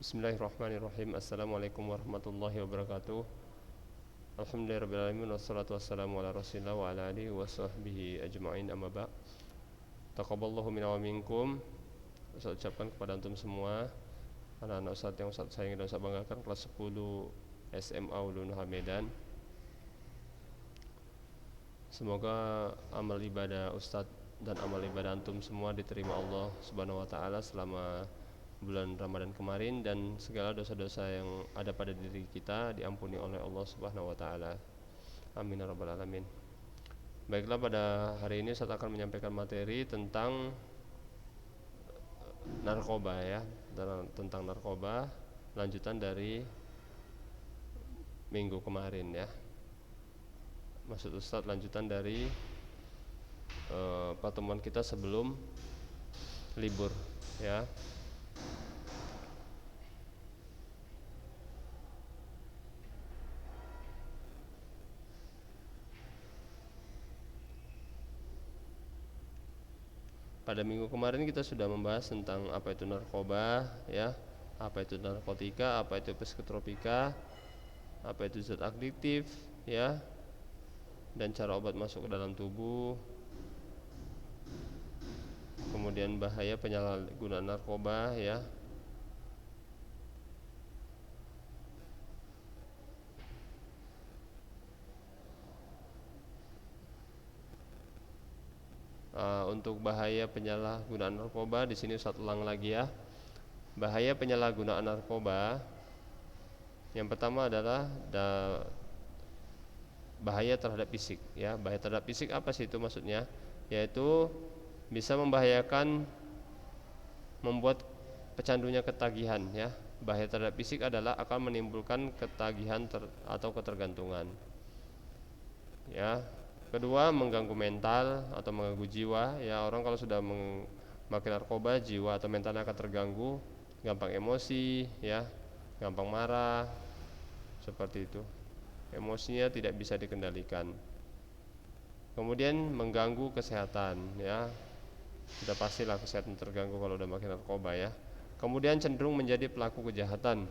Bismillahirrahmanirrahim. Assalamualaikum warahmatullahi wabarakatuh. Alhamdulillahirrahmanirrahim. Wassalatu wassalamu ala rasulillah wa ala alihi wa sahbihi ajma'in, amma ba' Taqabballahu minna wa minkum. Saya ucapkan kepada antum semua, anak-anak Ustaz yang Ustaz sayangi dan Ustaz banggakan, kelas 10 SMA Ulun Medan. Semoga amal ibadah Ustaz dan amal ibadah antum semua diterima Allah Subhanahu wa taala selama bulan Ramadan kemarin, dan segala dosa-dosa yang ada pada diri kita diampuni oleh Allah Subhanahu wa taala. Amin ya rabbal alamin. Baiklah, pada hari ini saya akan menyampaikan materi tentang narkoba ya, tentang narkoba, lanjutan dari minggu kemarin ya. Maksud Ustaz lanjutan dari pertemuan kita sebelum libur ya. Pada minggu kemarin kita sudah membahas tentang apa itu narkoba ya, apa itu narkotika, apa itu psikotropika, apa itu zat adiktif ya, dan cara obat masuk ke dalam tubuh. Kemudian bahaya penyalahgunaan narkoba ya. Untuk bahaya penyalahgunaan narkoba di sini Ustaz ulang lagi ya. Bahaya penyalahgunaan narkoba yang pertama adalah bahaya terhadap fisik ya. Bahaya terhadap fisik apa sih itu maksudnya? Yaitu bisa membahayakan, membuat pecandunya ketagihan ya. Bahaya terhadap fisik adalah akan menimbulkan ketagihan atau ketergantungan ya. Kedua, mengganggu mental atau mengganggu jiwa ya. Orang kalau sudah memakai narkoba, jiwa atau mentalnya akan terganggu, gampang emosi ya, gampang marah, seperti itu. Emosinya tidak bisa dikendalikan. Kemudian mengganggu kesehatan ya. Sudah pastilah kesehatan terganggu kalau udah makin narkoba ya. Kemudian cenderung menjadi pelaku kejahatan.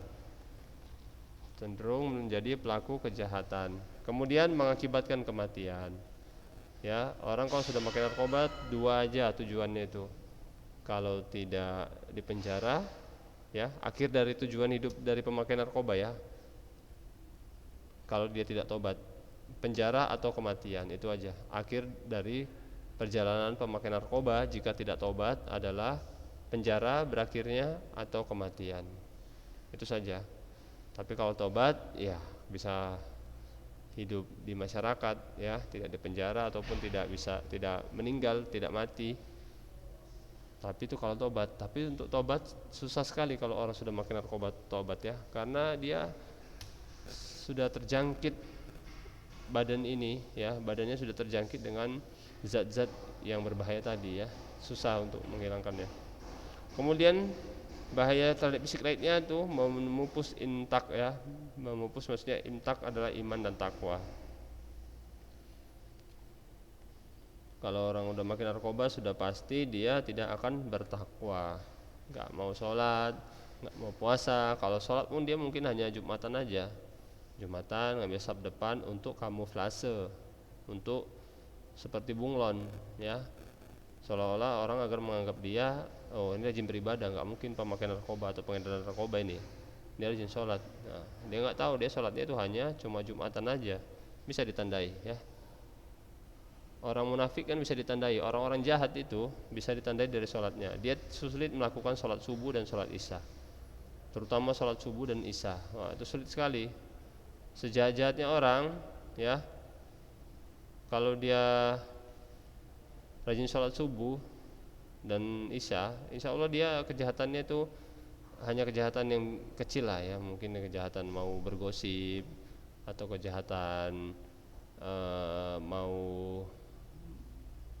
Kemudian mengakibatkan kematian. Ya, orang kalau sudah makin narkoba dua aja tujuannya itu. Kalau tidak dipenjara ya, akhir dari tujuan hidup dari pemakaian narkoba ya. Kalau dia tidak tobat, penjara atau kematian, itu aja. Akhir dari perjalanan pemakai narkoba jika tidak tobat adalah penjara berakhirnya atau kematian. Itu saja. Tapi kalau tobat ya bisa hidup di masyarakat ya, tidak dipenjara ataupun tidak meninggal, tidak mati. Tapi itu kalau tobat. Tapi untuk tobat susah sekali kalau orang sudah makin narkoba tobat ya, karena dia sudah terjangkit badan ini ya, badannya sudah terjangkit dengan zat-zat yang berbahaya tadi ya, susah untuk menghilangkannya. Kemudian bahaya terhadap fisik lainnya tuh memupus intak ya. Memupus maksudnya intak adalah iman dan takwa. Kalau orang udah makin narkoba sudah pasti dia tidak akan bertakwa, nggak mau sholat, nggak mau puasa. Kalau sholat pun dia mungkin hanya Jumatan aja, Jumatan ngambil saf depan untuk kamuflase, untuk seperti bunglon ya, seolah-olah orang agar menganggap dia, oh ini rajin beribadah. Nggak mungkin pemakai narkoba atau pengedar narkoba ini, dia rajin sholat. Nah, dia nggak tahu dia sholatnya itu hanya cuma Jumatan aja, bisa ditandai ya. Orang munafik kan bisa ditandai, orang-orang jahat itu bisa ditandai dari sholatnya. Dia sulit melakukan sholat subuh dan sholat isya, terutama sholat subuh dan isya. Wah, itu sulit sekali. Sejahat-jahatnya orang ya, kalau dia rajin sholat subuh dan isya, insya Allah dia kejahatannya itu hanya kejahatan yang kecil lah ya. Mungkin kejahatan mau bergosip, atau kejahatan mau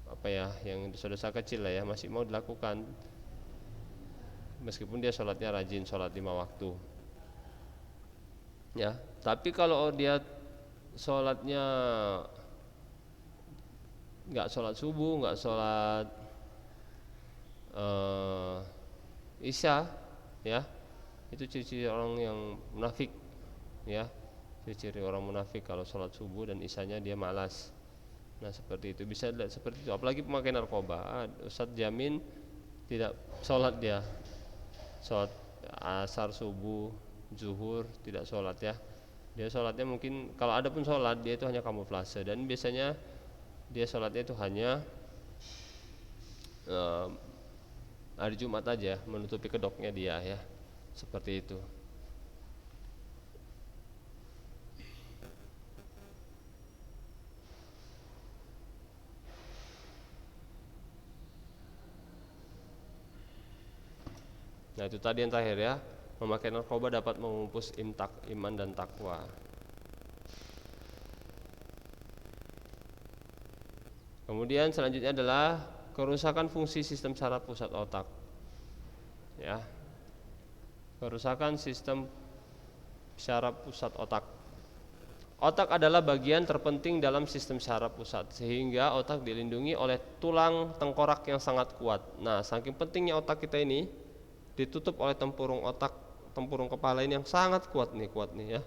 apa ya, yang dosa-dosa kecil lah ya, masih mau dilakukan meskipun dia sholatnya rajin, sholat 5 waktu ya. Tapi kalau dia sholatnya nggak sholat subuh, nggak sholat isya ya, Itu ciri-ciri orang yang munafik, ya. Ciri-ciri orang munafik kalau sholat subuh dan isanya dia malas. Nah seperti itu, bisa dilihat seperti itu. Apalagi pemakai narkoba, Ustadz jamin tidak sholat dia, sholat asar, subuh, zuhur tidak sholat ya. Dia sholatnya mungkin kalau ada pun sholat dia itu hanya kamuflase, dan biasanya dia sholatnya itu hanya hari Jumat aja, menutupi kedoknya dia ya, seperti itu. Nah itu tadi yang terakhir ya, memakai narkoba dapat memupus imtak iman dan takwa. Kemudian selanjutnya adalah kerusakan fungsi sistem saraf pusat otak. Ya, kerusakan sistem saraf pusat otak. Otak adalah bagian terpenting dalam sistem saraf pusat, sehingga otak dilindungi oleh tulang tengkorak yang sangat kuat. Nah, saking pentingnya otak kita ini ditutup oleh tempurung otak, tempurung kepala ini yang sangat kuat nih ya,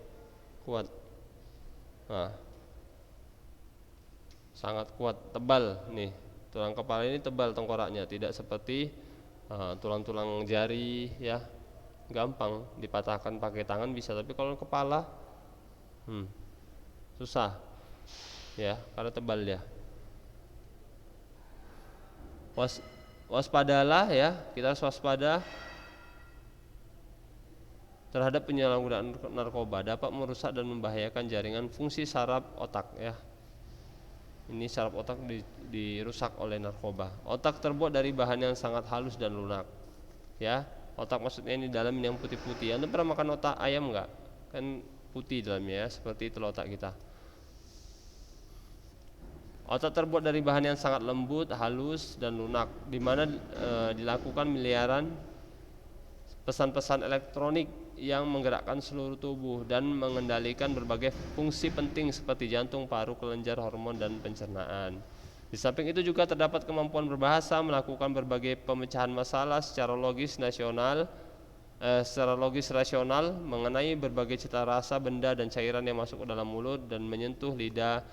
kuat. Nah, sangat kuat, tebal nih. Tulang kepala ini tebal tengkoraknya, tidak seperti tulang-tulang jari ya, gampang dipatahkan pakai tangan bisa, tapi kalau kepala susah ya, karena tebal ya. Waspadalah ya, kita harus waspada terhadap penyalahgunaan narkoba, dapat merusak dan membahayakan jaringan fungsi saraf otak ya. Ini saraf otak dirusak oleh narkoba. Otak terbuat dari bahan yang sangat halus dan lunak ya. Otak maksudnya ini dalam yang putih-putih. Anda pernah makan otak ayam enggak? Kan putih dalamnya ya, seperti itu otak kita. Otak terbuat dari bahan yang sangat lembut, halus dan lunak, di mana dilakukan miliaran pesan-pesan elektronik yang menggerakkan seluruh tubuh dan mengendalikan berbagai fungsi penting seperti jantung, paru, kelenjar, hormon, dan pencernaan. Di samping itu juga terdapat kemampuan berbahasa, melakukan berbagai pemecahan masalah secara logis rasional mengenai berbagai cita rasa, benda, dan cairan yang masuk ke dalam mulut dan menyentuh lidah,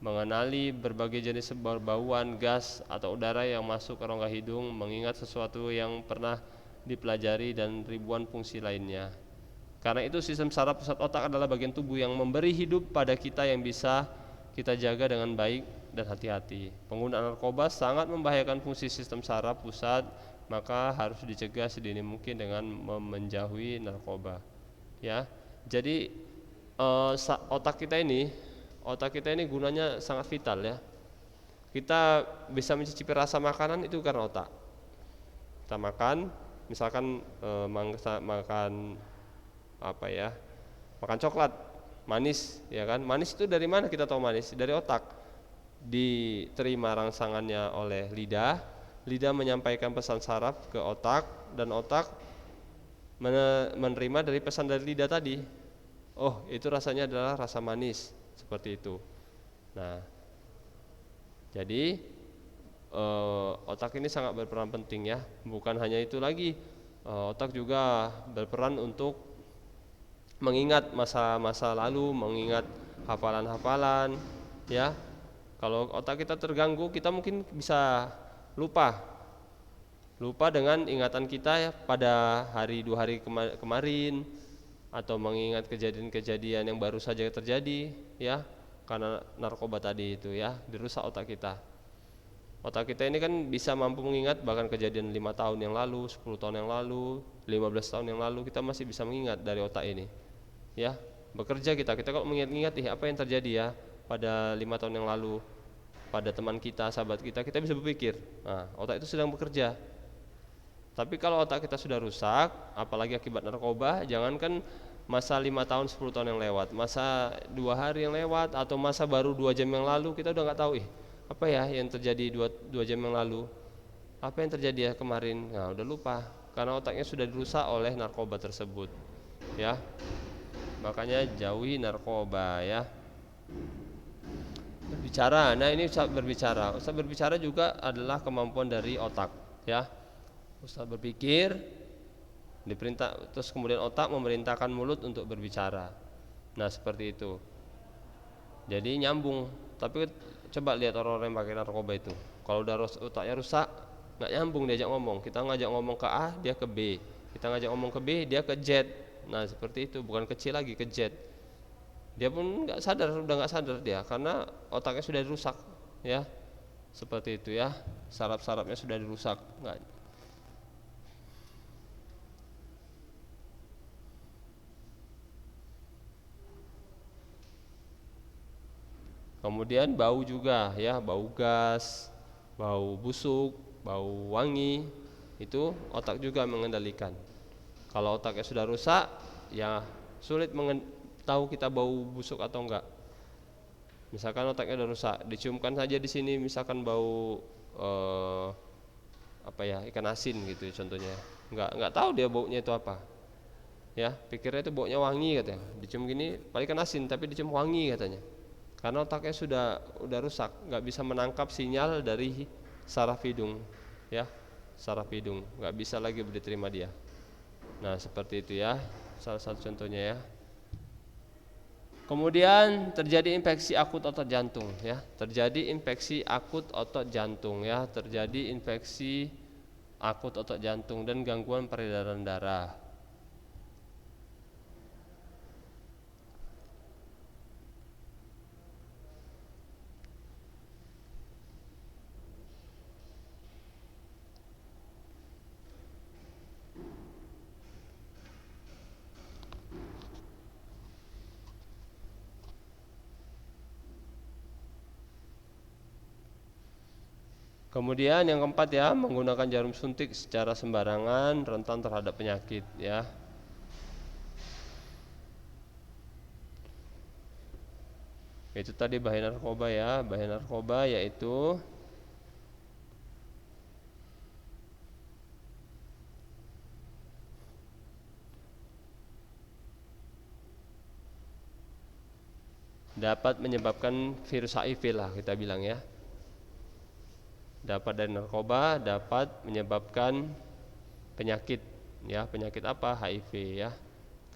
mengenali berbagai jenis bauan, gas, atau udara yang masuk ke rongga hidung, mengingat sesuatu yang pernah dipelajari, dan ribuan fungsi lainnya. Karena itu sistem saraf pusat otak adalah bagian tubuh yang memberi hidup pada kita yang bisa kita jaga dengan baik dan hati-hati. Penggunaan narkoba sangat membahayakan fungsi sistem saraf pusat, maka harus dicegah sedini mungkin dengan menjauhi narkoba. Ya, jadi otak kita ini gunanya sangat vital ya. Kita bisa mencicipi rasa makanan itu karena otak. Kita makan, misalkan makan apa ya, makan coklat manis ya kan, manis itu dari mana kita tahu manis? Dari otak. Diterima rangsangannya oleh lidah menyampaikan pesan saraf ke otak, dan otak menerima dari pesan dari lidah tadi, oh itu rasanya adalah rasa manis, seperti itu. Nah jadi otak ini sangat berperan penting ya. Bukan hanya itu lagi, otak juga berperan untuk mengingat masa-masa lalu, mengingat hafalan-hafalan ya. Kalau otak kita terganggu, kita mungkin bisa lupa dengan ingatan kita ya, pada hari 2 hari kemarin, atau mengingat kejadian-kejadian yang baru saja terjadi ya, karena narkoba tadi itu ya, dirusak otak kita. Otak kita ini kan bisa mampu mengingat bahkan kejadian 5 tahun yang lalu, 10 tahun yang lalu, 15 tahun yang lalu, kita masih bisa mengingat dari otak ini ya. Bekerja kita kalau mengingat-ingat apa yang terjadi ya pada 5 tahun yang lalu pada teman kita, sahabat kita bisa berpikir. Nah, otak itu sedang bekerja. Tapi kalau otak kita sudah rusak, apalagi akibat narkoba, jangankan masa 5 tahun 10 tahun yang lewat, masa 2 hari yang lewat, atau masa baru 2 jam yang lalu, kita udah nggak tahu apa ya yang terjadi 2 jam yang lalu, apa yang terjadi ya kemarin. Nah udah lupa, karena otaknya sudah dirusak oleh narkoba tersebut ya. Makanya jauhi narkoba ya. Berbicara, nah ini Ustaz berbicara juga adalah kemampuan dari otak ya. Ustaz berpikir Diperintah, terus kemudian otak memerintahkan mulut untuk berbicara. Nah seperti itu. Jadi nyambung. Tapi coba lihat orang-orang yang pakai narkoba itu, kalau udah otaknya rusak, nggak nyambung diajak ngomong. Kita ngajak ngomong ke A, dia ke B. Kita ngajak ngomong ke B, dia ke Z. Nah seperti itu, bukan ke C lagi, ke Z. Dia pun nggak sadar, udah nggak sadar dia, karena otaknya sudah dirusak, ya. Seperti itu ya, saraf-sarafnya sudah dirusak. Nggak. Kemudian bau juga ya, bau gas, bau busuk, bau wangi, itu otak juga mengendalikan. Kalau otaknya sudah rusak, ya sulit tahu kita bau busuk atau enggak. Misalkan otaknya sudah rusak, diciumkan saja di sini, misalkan bau apa ya, ikan asin gitu contohnya, nggak tahu dia baunya itu apa, ya pikirnya itu baunya wangi katanya, dicium gini paling ikan asin tapi dicium wangi katanya. Karena otaknya udah rusak, nggak bisa menangkap sinyal dari saraf hidung, ya, saraf hidung, nggak bisa lagi diterima dia. Nah seperti itu ya, salah satu contohnya ya. Kemudian terjadi infeksi akut otot jantung, ya, terjadi infeksi akut otot jantung, ya, terjadi infeksi akut otot jantung dan gangguan peredaran darah. Kemudian yang keempat ya, menggunakan jarum suntik secara sembarangan rentan terhadap penyakit ya. Itu tadi bahaya narkoba ya, bahaya narkoba yaitu dapat menyebabkan virus HIV lah kita bilang ya. Dapat dari narkoba dapat menyebabkan penyakit ya, penyakit apa? HIV ya.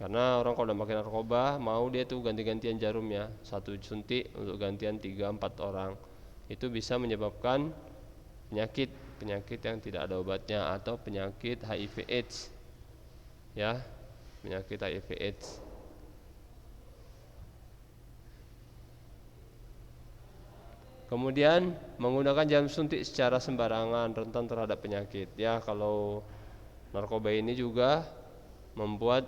Karena orang kalau udah pakai narkoba mau dia tuh ganti-gantian jarumnya, satu suntik untuk gantian 3-4 orang. Itu bisa menyebabkan penyakit yang tidak ada obatnya atau penyakit HIV AIDS ya, penyakit HIV AIDS. Kemudian menggunakan jarum suntik secara sembarangan rentan terhadap penyakit ya. Kalau narkoba ini juga membuat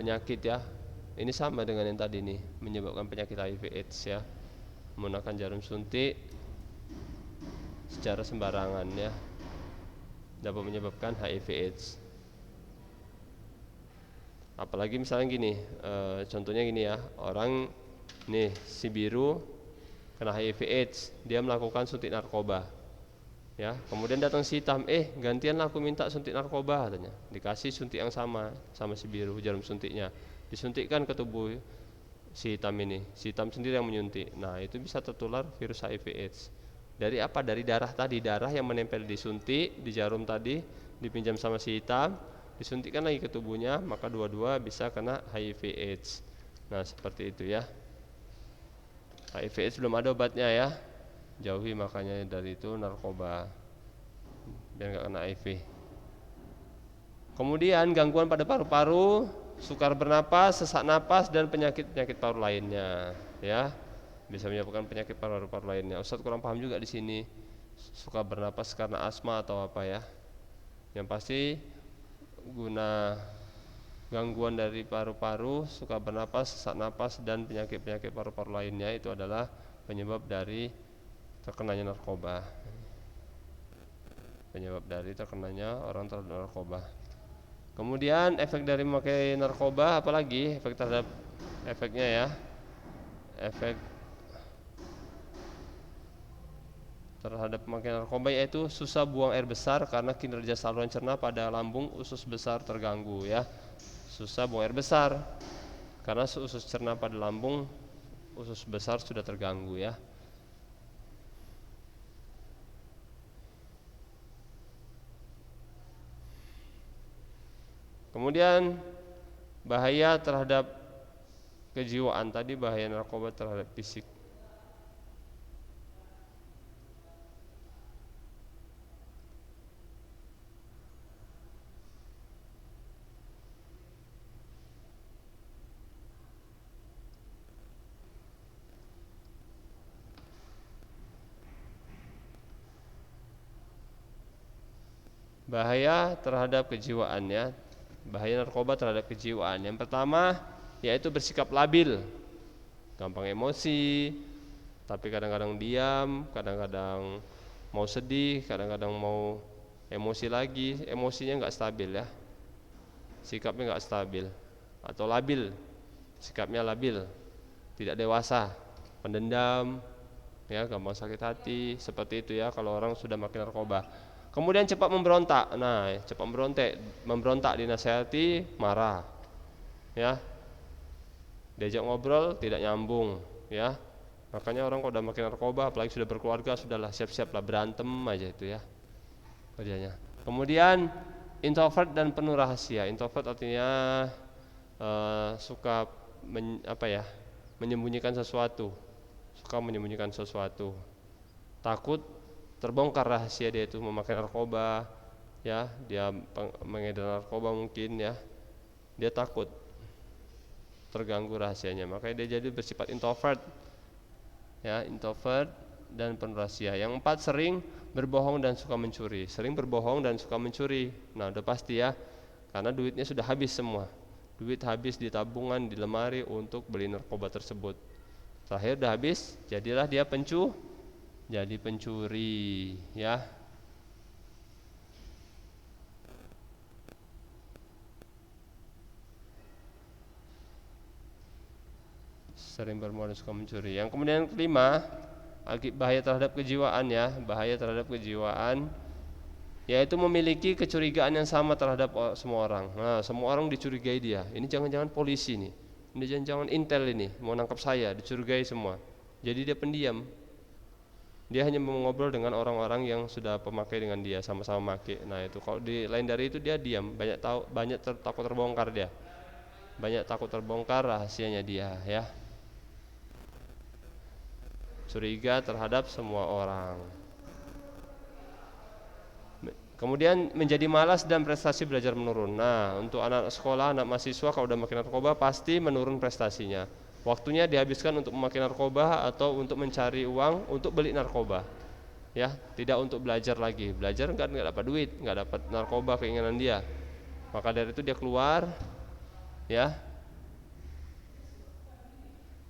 penyakit ya. Ini sama dengan yang tadi nih, menyebabkan penyakit HIV AIDS ya. Menggunakan jarum suntik secara sembarangan ya, dapat menyebabkan HIV AIDS. Apalagi misalnya gini, contohnya gini ya, orang nih si biru kena HIV AIDS, dia melakukan suntik narkoba, ya. Kemudian datang si hitam, gantian aku minta suntik narkoba katanya. Dikasih suntik yang sama si biru, jarum suntiknya disuntikkan ke tubuh si hitam ini, si hitam sendiri yang menyuntik. Nah itu bisa tertular virus HIV AIDS. Dari apa? Dari darah tadi, darah yang menempel di suntik, di jarum tadi, dipinjam sama si hitam, disuntikkan lagi ke tubuhnya, maka dua-dua bisa kena HIV AIDS. Nah seperti itu ya. HIV AIDS belum ada obatnya ya, jauhi makanya dari itu narkoba biar nggak kena HIV. Kemudian gangguan pada paru-paru, sukar bernapas, sesak napas dan penyakit-penyakit paru lainnya ya, bisa menyebabkan penyakit paru-paru lainnya. Ustaz kurang paham juga di sini, suka bernapas karena asma atau apa ya. Yang pasti guna gangguan dari paru-paru, suka bernapas, sesak napas dan penyakit-penyakit paru-paru lainnya itu adalah penyebab dari terkenanya narkoba. Penyebab dari terkenanya orang terhadap narkoba. Kemudian efek dari memakai narkoba apalagi efek terhadap efeknya ya. Efek terhadap pemakaian narkoba yaitu susah buang air besar karena kinerja saluran cerna pada lambung usus besar terganggu ya. Susah buang air besar karena usus cerna pada lambung usus besar sudah terganggu ya. Kemudian bahaya terhadap kejiwaan, tadi bahaya narkoba terhadap fisik. Bahaya terhadap kejiwaan ya. Bahaya narkoba terhadap kejiwaan. Yang pertama yaitu bersikap labil, gampang emosi, tapi kadang-kadang diam, kadang-kadang mau sedih, kadang-kadang mau emosi lagi, emosinya nggak stabil ya, sikapnya nggak stabil atau labil, sikapnya labil, tidak dewasa, pendendam, ya gampang sakit hati, seperti itu ya kalau orang sudah makin narkoba. Kemudian cepat memberontak, nah cepat memberontak dinasihati marah, ya diajak ngobrol tidak nyambung, ya makanya orang kalau udah makin narkoba, apalagi sudah berkeluarga, sudahlah siap-siap lah berantem aja itu ya kerjanya. Kemudian introvert dan penuh rahasia. Introvert artinya suka menyembunyikan sesuatu, suka menyembunyikan sesuatu, takut terbongkar rahasia dia itu memakai narkoba, ya dia mengedar narkoba mungkin ya, dia takut terganggu rahasianya, makanya dia jadi bersifat introvert, ya introvert dan penuh rahasia. Yang empat, sering berbohong dan suka mencuri. Sering berbohong dan suka mencuri, nah udah pasti ya, karena duitnya sudah habis semua, duit habis di tabungan, di lemari untuk beli narkoba tersebut. Terakhir udah habis, jadilah dia jadi pencuri ya. Sering berbohong dan suka mencuri. Yang kemudian kelima, bahaya terhadap kejiwaan ya, bahaya terhadap kejiwaan yaitu memiliki kecurigaan yang sama terhadap semua orang. Nah, semua orang dicurigai dia. Ini jangan-jangan polisi nih, ini jangan-jangan intel ini mau nangkap saya, dicurigai semua. Jadi dia pendiam. Dia hanya mengobrol dengan orang-orang yang sudah pemakai dengan dia, sama-sama make. Nah itu kalau di lain dari itu dia diam, takut terbongkar dia, banyak takut terbongkar rahasianya dia ya. Curiga terhadap semua orang. Kemudian menjadi malas dan prestasi belajar menurun. Nah untuk anak sekolah, anak mahasiswa kalau udah makin narkoba pasti menurun prestasinya. Waktunya dihabiskan untuk memakai narkoba atau untuk mencari uang untuk beli narkoba, ya tidak untuk belajar lagi. Belajar nggak dapat duit, nggak dapat narkoba keinginan dia, maka dari itu dia keluar, ya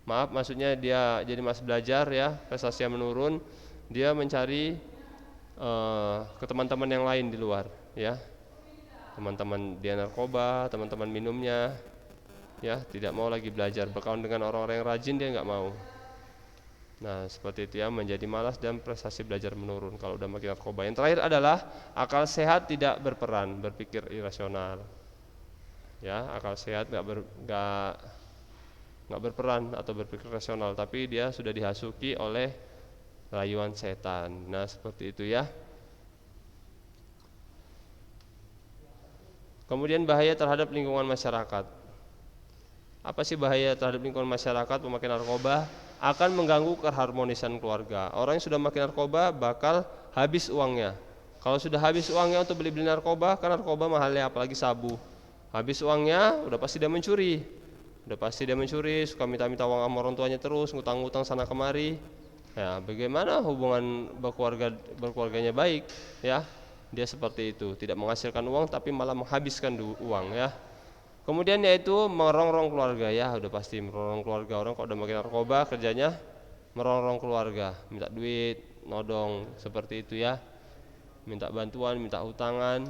maksudnya dia jadi malas belajar ya, prestasinya menurun, dia mencari ke teman-teman yang lain di luar ya, teman-teman dia narkoba, teman-teman minumnya ya, tidak mau lagi belajar, berkawan dengan orang-orang yang rajin dia nggak mau. Nah seperti itu ya, menjadi malas dan prestasi belajar menurun kalau udah makin narkoba. Yang terakhir adalah akal sehat tidak berperan, berpikir irasional ya, akal sehat nggak berperan atau berpikir rasional, tapi dia sudah dihasuki oleh rayuan setan. Nah seperti itu ya. Kemudian bahaya terhadap lingkungan masyarakat. Apa sih bahaya terhadap lingkungan masyarakat memakai narkoba? Akan mengganggu keharmonisan keluarga. Orang yang sudah memakai narkoba bakal habis uangnya. Kalau sudah habis uangnya untuk beli narkoba, karena narkoba mahalnya apalagi sabu, habis uangnya udah pasti dia mencuri. Udah pasti dia mencuri, suka minta-minta uang sama orang tuanya terus, ngutang-ngutang sana kemari. Ya, bagaimana hubungan berkeluarganya baik ya? Dia seperti itu, tidak menghasilkan uang tapi malah menghabiskan uang ya. Kemudian yaitu merongrong keluarga ya, udah pasti merongrong keluarga. Orang kalau udah makin narkoba kerjanya merongrong keluarga, minta duit, nodong, seperti itu ya. Minta bantuan, minta utangan.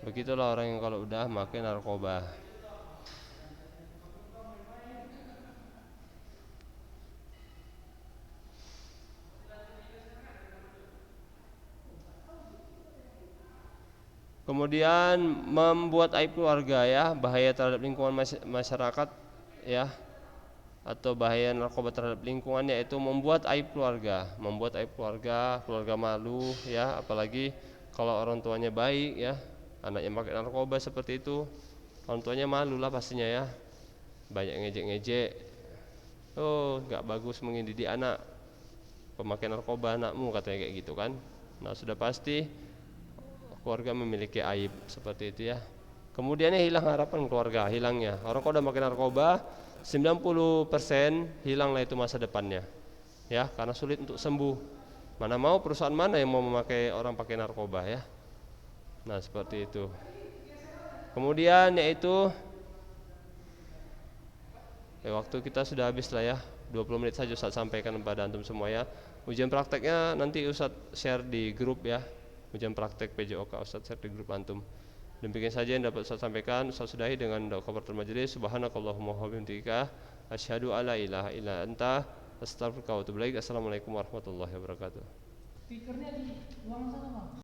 Begitulah orang yang kalau udah makin narkoba. Kemudian membuat aib keluarga ya, bahaya terhadap lingkungan masyarakat ya, atau bahaya narkoba terhadap lingkungan yaitu membuat aib keluarga, keluarga malu ya, apalagi kalau orang tuanya baik ya, anaknya pakai narkoba seperti itu, orang tuanya malu lah pastinya ya, banyak ngejek-ngejek, oh nggak bagus mendidik anak pemakai narkoba anakmu, katanya kayak gitu kan. Nah sudah pasti keluarga memiliki aib seperti itu ya. Kemudiannya hilang harapan keluarga, hilangnya orang kalau udah makin narkoba 90% hilanglah itu masa depannya ya, karena sulit untuk sembuh. Mana mau perusahaan mana yang mau memakai orang pakai narkoba ya. Nah seperti itu. Kemudian yaitu waktu kita sudah habis lah ya, 20 menit saja Ustaz sampaikan kepada antum semua ya. Ujian prakteknya nanti Ustaz share di grup ya, ujian praktek PJOK Ustaz share di grup antum. Demikian saja yang dapat Ustaz sampaikan. Ustaz sudahi dengan doa kafaratul majelis. Subhanakallahumma wa bihamdika asyhadu alla ilaha illa anta astaghfiruka wa atubu ilaik. Assalamualaikum warahmatullahi wabarakatuh. Speakernya di ruang sana, Bang.